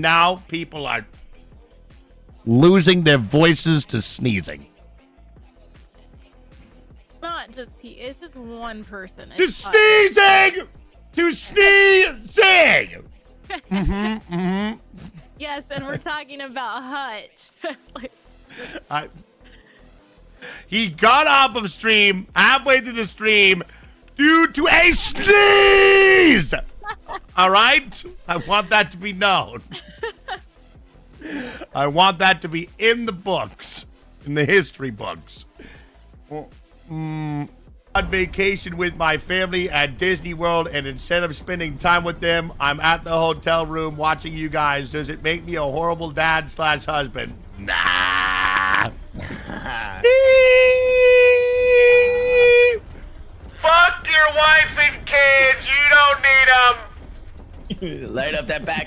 Now people are losing their voices to sneezing. Not just it's just one person. To sneezing! To sneezing! Yes, and we're talking about Hutch. He got off of stream halfway through the stream due to a sneeze! All right? I want that to be known. I want that to be in the books, in the history books. On vacation with my family at Disney World, and instead of spending time with them, I'm at the hotel room watching you guys. Does it make me a horrible dad / husband? Nah. Fuck your wife and kids. You don't need them. Light up that back